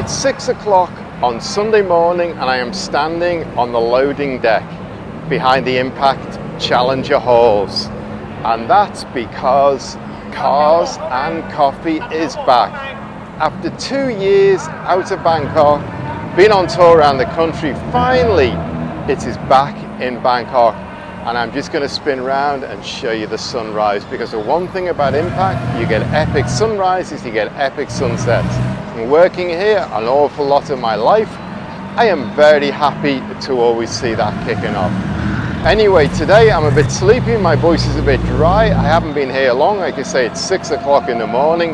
It's 6 o'clock on Sunday morning and I am standing on the loading deck behind the Impact Challenger halls. And that's because Cars and Coffee is back. After 2 years out of Bangkok, been on tour around the country, finally it is back in Bangkok. And I'm just going to spin around and show you the sunrise, because the one thing about Impact, you get epic sunrises, you get epic sunsets. And working here an awful lot of my life, I am very happy to always see that kicking off. Anyway, today I'm a bit sleepy, my voice is a bit dry, I haven't been here long, like I say, it's 6 o'clock in the morning.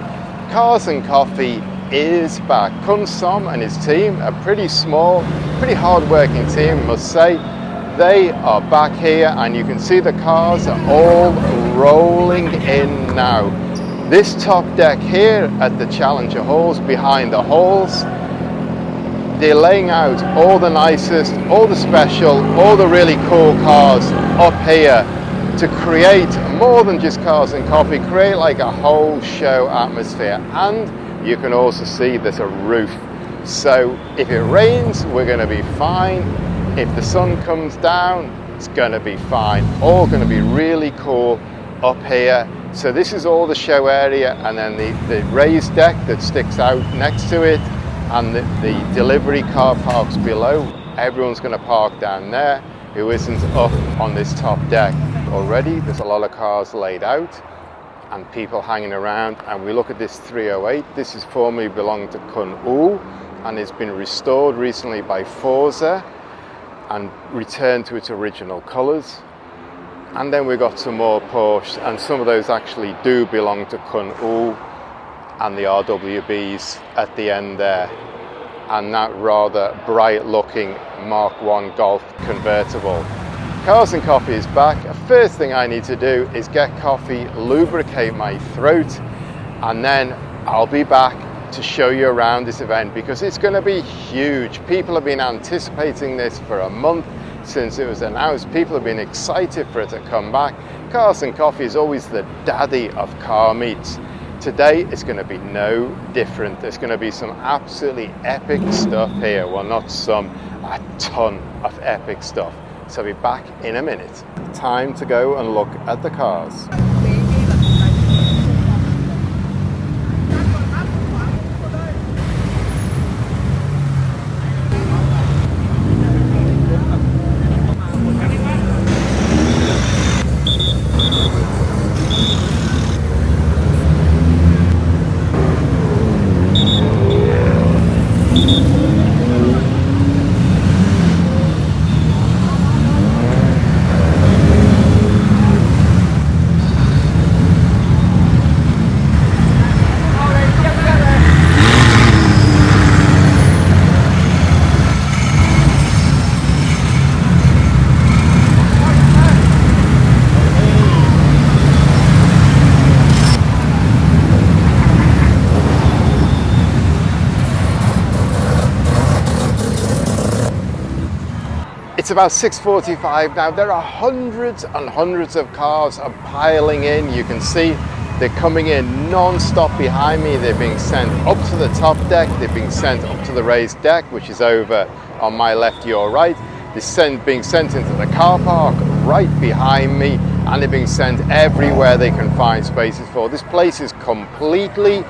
Cars and Coffee is back. Kun Som and his team, a pretty small, pretty hard-working team, I must say. They are back here and you can see the cars are all rolling in now. This top deck here at the Challenger halls, behind the halls, they're laying out all the nicest, all the special, all the really cool cars up here to create more than just Cars and Coffee, create like a whole show atmosphere. And you can also see there's a roof. So if it rains, we're going to be fine. If the sun comes down, it's going to be fine. All going to be really cool up here. So this is all the show area, and then the raised deck that sticks out next to it, and the delivery car parks below. Everyone's going to park down there who isn't up on this top deck. Already there's a lot of cars laid out and people hanging around, and we look at this 308. This is formerly belonged to Kun Oo and has been restored recently by Forza and returned to its original colours. And then we've got some more Porsche, and some of those actually do belong to Kun Oo, and the RWBs at the end there, and that rather bright looking Mark 1 Golf convertible. Cars and Coffee is back. The first thing I need to do is get coffee, lubricate my throat, and then I'll be back to show you around this event, because it's going to be huge. People have been anticipating this for a month since it was announced. People have been excited for it to come back. Cars and Coffee is always the daddy of car meets. Today it's going to be no different. There's going to be some absolutely epic stuff here. Well, not some, a ton of epic stuff. So I'll be back in a minute. Time to go and look at the cars. It's about 6:45 now. There are hundreds and hundreds of cars are piling in. You can see they're coming in non-stop behind me. They're being sent up to the top deck. They're being sent up to the raised deck, which is over on my left, your right. They're being sent into the car park right behind me, and they're being sent everywhere they can find spaces for. This place is completely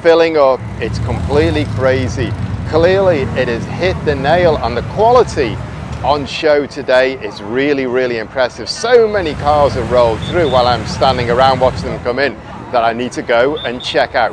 filling up. It's completely crazy. Clearly, it has hit the nail, and the quality on show today is really, really impressive. So many cars have rolled through while I'm standing around watching them come in that I need to go and check out.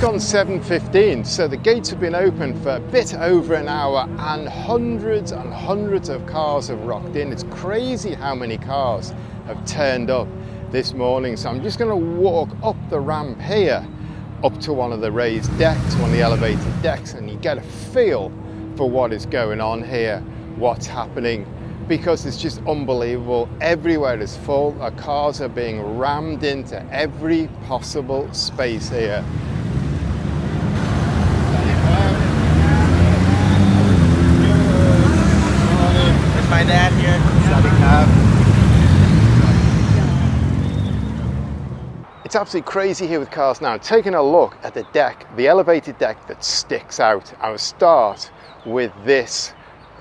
gone 7:15, so the gates have been open for a bit over an hour and hundreds of cars have rocked in. It's crazy how many cars have turned up this morning. So I'm just going to walk up the ramp here, up to one of the raised decks, one of the elevated decks, and you get a feel for what is going on here, what's happening, because it's just unbelievable. Everywhere is full. Our cars are being rammed into every possible space here. There's my dad here. It's absolutely crazy here with cars now. Taking a look at the deck, the elevated deck that sticks out. I'll start with this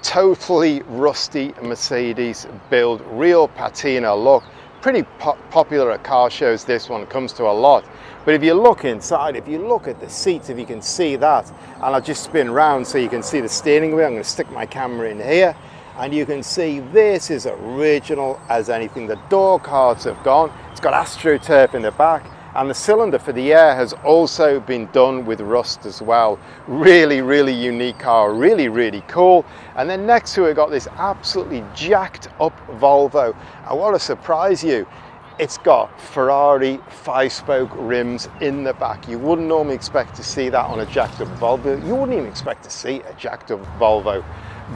totally rusty Mercedes build, real patina look. Pretty popular at car shows, this one comes to a lot. But if you look inside, if you look at the seats, if you can see that, and I'll just spin around so you can see the steering wheel. I'm going to stick my camera in here, and you can see this is original as anything. The door cards have gone. It's got AstroTurf in the back, and the cylinder for the air has also been done with rust as well. Really unique car, really cool. And then next to it, got this absolutely jacked up Volvo. I want to surprise you, it's got Ferrari 5-spoke rims in the back. You wouldn't normally expect to see that on a jacked up Volvo. You wouldn't even expect to see a jacked up Volvo,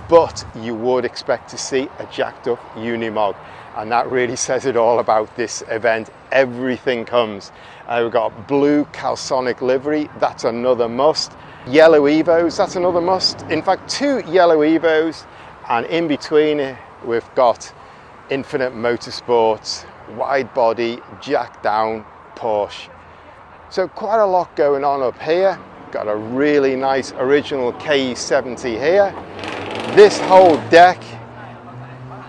but you would expect to see a jacked up Unimog. And that really says it all about this event. Everything comes. We've got blue Calsonic livery, that's another must. Yellow Evos, that's another must. In fact, 2 yellow Evos, and in between we've got Infinite Motorsports, wide body, jack down Porsche. So quite a lot going on up here. Got a really nice original K70 here. This whole deck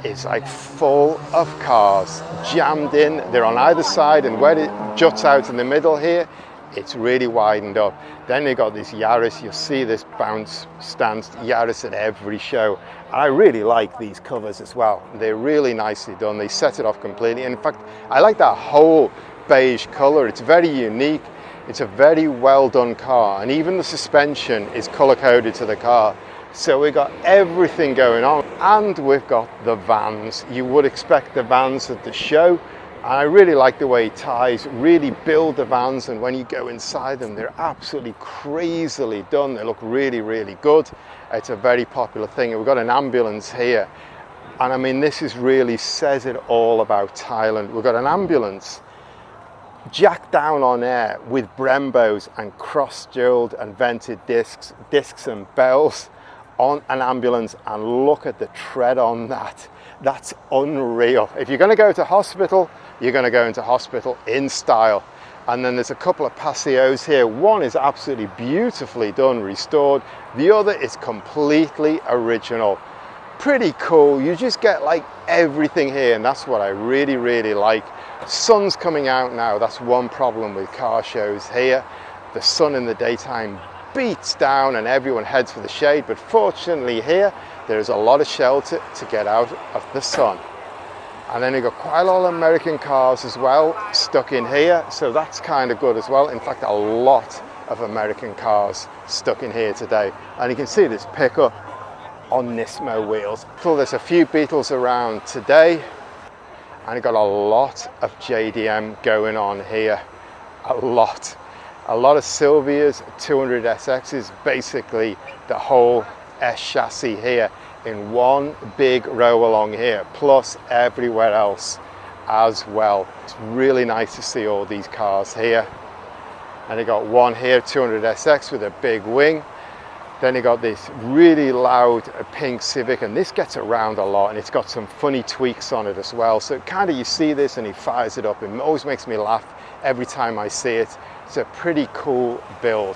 is like full of cars jammed in. They're on either side, and where it juts out in the middle here, it's really widened up. Then they got this Yaris. You'll see this bounce stance Yaris at every show. And I really like these covers as well. They're really nicely done. They set it off completely. And in fact, I like that whole beige color. It's very unique. It's a very well done car, and even the suspension is color coded to the car. So we've got everything going on, and we've got the vans. You would expect the vans at the show, and I really like the way Thais really build the vans, and when you go inside them, they're absolutely crazily done. They look really good. It's a very popular thing. And we've got an ambulance here, and I mean, this really says it all about Thailand. We've got an ambulance jacked down on air with Brembos and cross-jeweled and vented discs and bells on an ambulance, and look at the tread on that. That's unreal. If you're going to go to hospital, you're going to go into hospital in style. And then there's a couple of paseos here. One is absolutely beautifully done, restored. The other is completely original. Pretty cool. You just get like everything here, and that's what I really like. Sun's coming out now. That's one problem with car shows here. The sun in the daytime beats down and everyone heads for the shade, but fortunately here there's a lot of shelter to get out of the sun. And then you've got quite a lot of American cars as well stuck in here, so that's kind of good as well. In fact, a lot of American cars stuck in here today, and you can see this pickup on Nismo wheels. So there's a few Beetles around today, and you've got a lot of JDM going on here. A lot of Silvias, 200 SXs, basically the whole S chassis here in one big row along here, plus everywhere else as well. It's really nice to see all these cars here. And you got one here, 200 SX with a big wing. Then you got this really loud pink Civic, and this gets around a lot, and it's got some funny tweaks on it as well. So kind of you see this and he fires it up. It always makes me laugh every time I see it. It's a pretty cool build.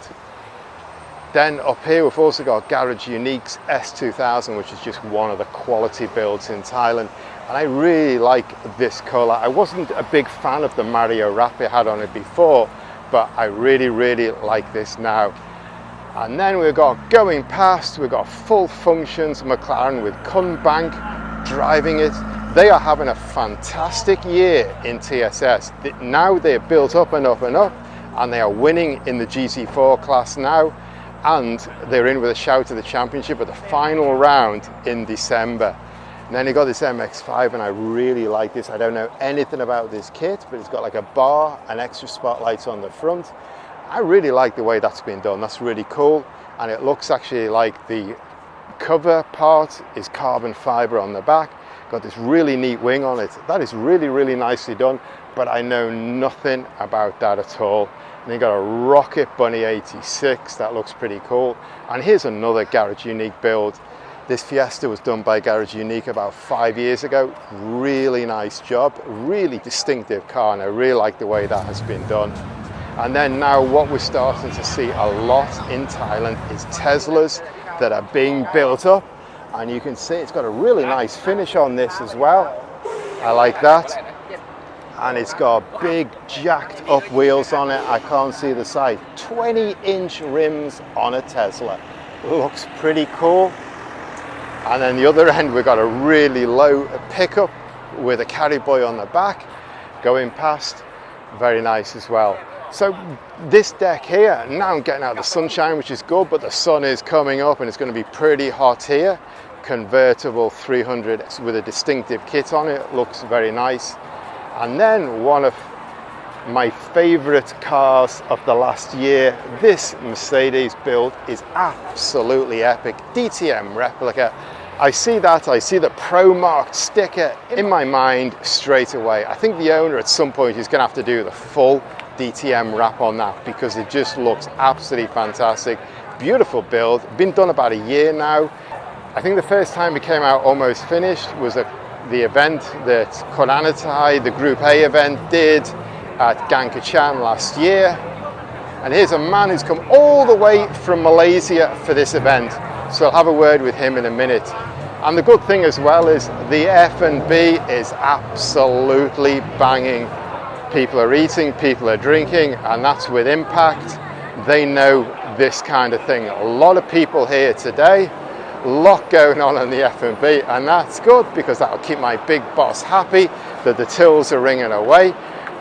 Then up here we've also got Garage Unique's S2000, which is just one of the quality builds in Thailand. And I really like this colour. I wasn't a big fan of the Mario wrap it had on it before, but I really like this now. And then we've got going past, we've got full functions McLaren with Kun Bank driving it. They are having a fantastic year in TSS. Now they're built up and up and up, and they are winning in the GT4 class now, and they're in with a shout at the championship at the final round in December. And then you got this MX-5, and I really like this. I don't know anything about this kit, but it's got like a bar and extra spotlights on the front. I really like the way that's been done. That's really cool, and it looks actually like the cover part is carbon fiber on the back. Got this really neat wing on it. That is really, really nicely done, but I know nothing about that at all. And you got a Rocket Bunny 86, that looks pretty cool. And here's another Garage Unique build. This Fiesta was done by Garage Unique about 5 years ago. Really nice job, really distinctive car, and I really like the way that has been done. And then now what we're starting to see a lot in Thailand is Teslas that are being built up. And you can see it's got a really nice finish on this as well. I like that. And it's got big jacked up wheels on it. I can't see the side. 20-inch rims on a Tesla. Looks pretty cool. And then the other end, we've got a really low pickup with a carry boy on the back going past. Very nice as well. So this deck here, now I'm getting out the sunshine, which is good, but the sun is coming up and it's going to be pretty hot here. Convertible 300 with a distinctive kit on it. Looks very nice. And then one of my favorite cars of the last year, this Mercedes build is absolutely epic. DTM replica. I see that, I see the Pro marked sticker in my mind straight away. I think the owner at some point is going to have to do the full DTM wrap on that, because it just looks absolutely fantastic. Beautiful build, been done about a year now. I think the first time it came out almost finished was the event that Konanatai, the Group A event, did at Gankachan last year. And here's a man who's come all the way from Malaysia for this event, so I'll have a word with him in a minute. And the good thing as well is the F&B is absolutely banging. People are eating, people are drinking, and that's with Impact. They know this kind of thing. A lot of people here today, a lot going on in the F&B, and that's good, because that'll keep my big boss happy that the tills are ringing away.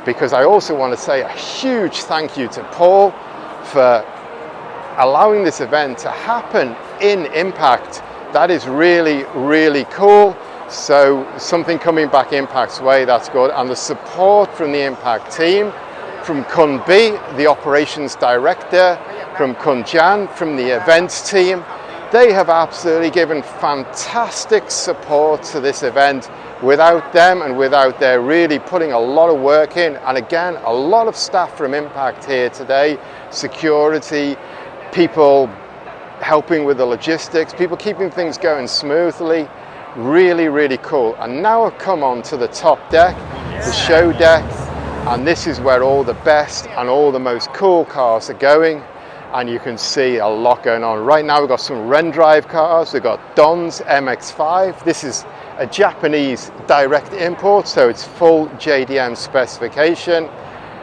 Because I also want to say a huge thank you to Paul for allowing this event to happen in Impact. That is really, really cool. So something coming back Impact's way, that's good. And the support from the Impact team, from Kun B, the operations director, from Kun Jan, from the events team, they have absolutely given fantastic support to this event. Without them and without their really putting a lot of work in, and again, a lot of staff from Impact here today, security, people helping with the logistics, people keeping things going smoothly. Really, really cool. And now I've come on to the top deck, the show deck, and this is where all the best and all the most cool cars are going. And you can see a lot going on. Right now we've got some Ren Drive cars. We've got Don's MX-5. This is a Japanese direct import, so it's full JDM specification.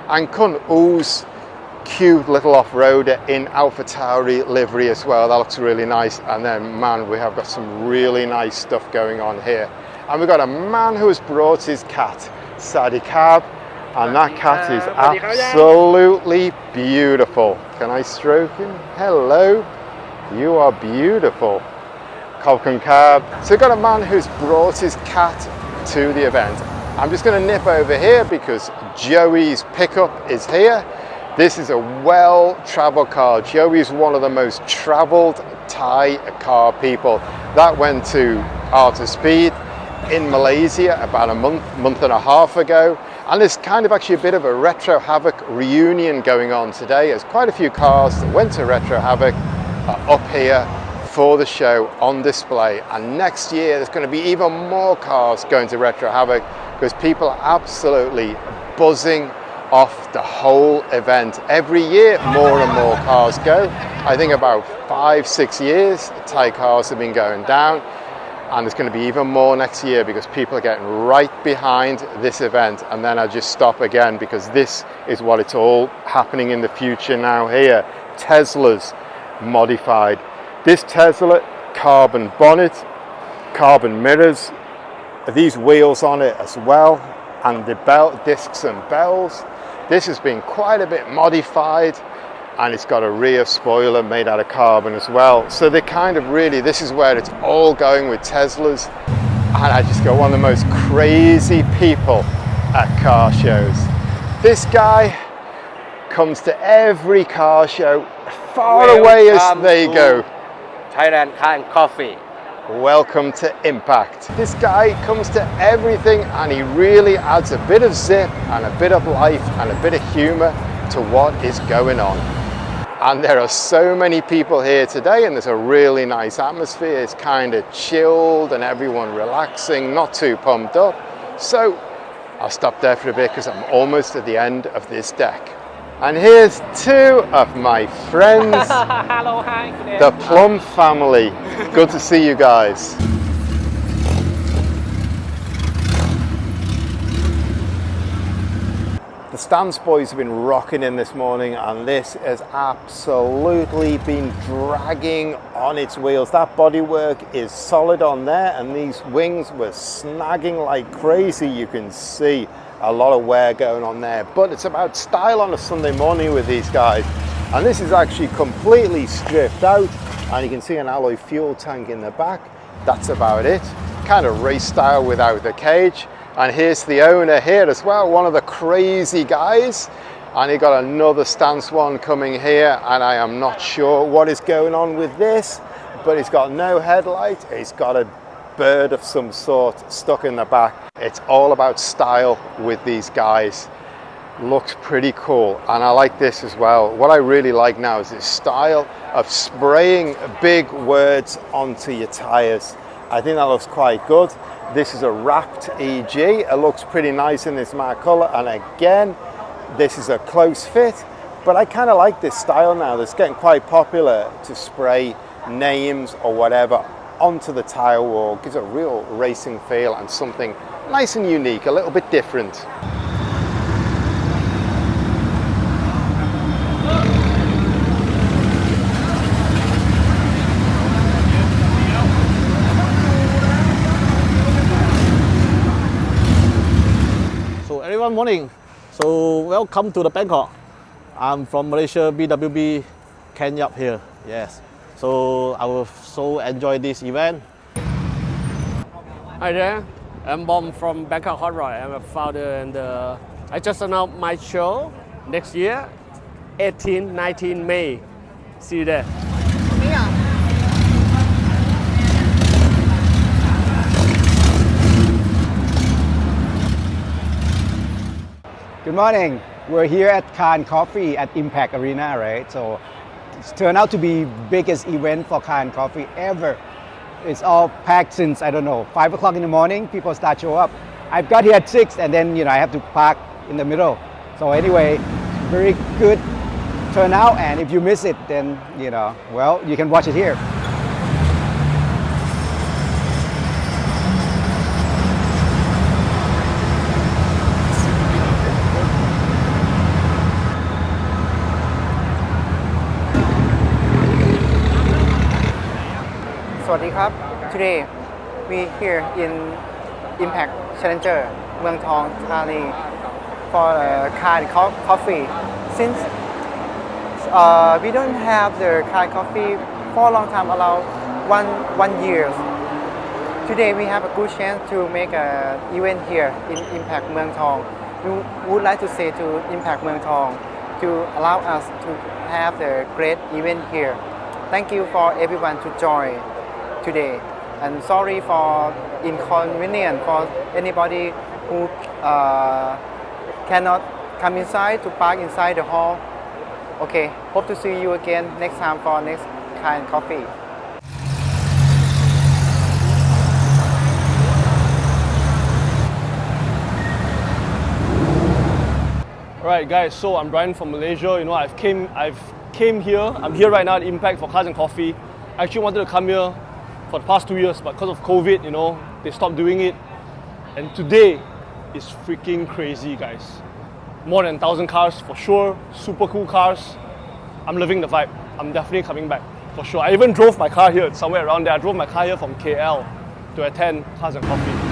And Kun U's cute little off-roader in AlphaTauri livery as well. That looks really nice. And then, man, we have got some really nice stuff going on here. And we've got a man who has brought his cat, Sadikab, and that cat is absolutely beautiful. Can I stroke him? Hello, you are beautiful. Kopkan Cab. So we've got a man who's brought his cat to the event. I'm just going to nip over here because Joey's pickup is here. This is a well-traveled car. Joey's one of the most traveled Thai car people. That went to Art of Speed in Malaysia about a month and a half ago. And there's kind of actually a bit of a Retro Havoc reunion going on today. There's quite a few cars that went to Retro Havoc up here for the show on display. And next year there's going to be even more cars going to Retro Havoc because people are absolutely buzzing off the whole event. Every year more and more cars go. I think about 5-6 years Thai cars have been going down. And there's going to be even more next year because people are getting right behind this event. And then I just stop again because this is what it's all happening in the future now here. Teslas modified. This Tesla, carbon bonnet, carbon mirrors, these wheels on it as well, and the belt discs and bells. This has been quite a bit modified, and it's got a rear spoiler made out of carbon as well. So they kind of really, this is where it's all going with Teslas. And I just go, one of the most crazy people at car shows. This guy comes to every car show, far away as they go. Thailand Car and Coffee. Welcome to Impact. This guy comes to everything, and he really adds a bit of zip and a bit of life and a bit of humor to what is going on. And there are so many people here today, and there's a really nice atmosphere. It's kind of chilled and everyone relaxing, not too pumped up. So I'll stop there for a bit because I'm almost at the end of this deck. And here's two of my friends. Hello, hi. The Plum family. Good to see you guys. The Stance boys have been rocking in this morning, and this has absolutely been dragging on its wheels. That bodywork is solid on there, and these wings were snagging like crazy. You can see a lot of wear going on there, but it's about style on a Sunday morning with these guys. And this is actually completely stripped out, and you can see an alloy fuel tank in the back. That's about it. Kind of race style without the cage. And here's the owner here as well, one of the crazy guys. And he got another Stance one coming here, and I am not sure what is going on with this, but he's got no headlight. He's got a bird of some sort stuck in the back. It's all about style with these guys. Looks pretty cool, and I like this as well. What I really like now is this style of spraying big words onto your tires. I think that looks quite good. This is a wrapped EG. It looks pretty nice in this matte color, and again, this is a close fit, but I kind of like this style now. It's getting quite popular to spray names or whatever onto the tire wall. Gives a real racing feel and something nice and unique, a little bit different. Everyone, morning. So welcome to the Bangkok. I'm from Malaysia, BWB Kenya here. Yes. So I will so enjoy this event. Hi there. I'm Bom from Bangkok Hot Rod. I'm a founder, and I just announced my show next year, 18, 19 May. See you there. Good morning. We're here at Car and Coffee at Impact Arena, right? So it's turned out to be biggest event for Car and Coffee ever. It's all packed since, I don't know, 5 o'clock in the morning, people start show up. I've got here at 6, and then, I have to park in the middle. So anyway, very good turnout, and if you miss it, then, well, you can watch it here. Today we here in Impact Challenger เมืองทองธานี for car and coffee. Since we don't have the car and coffee for a long time, around one year. Today we have a good chance to make an event here in Impact เมืองทอง. We would like to say to Impact เมืองทอง to allow us to have the great event here. Thank you for everyone to join today, and sorry for inconvenience for anybody who cannot come inside to park inside the hall. Okay, hope to see you again next time for next Car and Coffee. Alright guys, so I'm Brian from Malaysia. I've came here. I'm here right now at Impact for Cars and Coffee. I actually wanted to come here for the past 2 years, but because of COVID, they stopped doing it. And today is freaking crazy, guys. More than 1,000 cars for sure, super cool cars. I'm loving the vibe. I'm definitely coming back for sure. I even drove my car here somewhere around there. I drove my car here from KL to attend Cars and Coffee.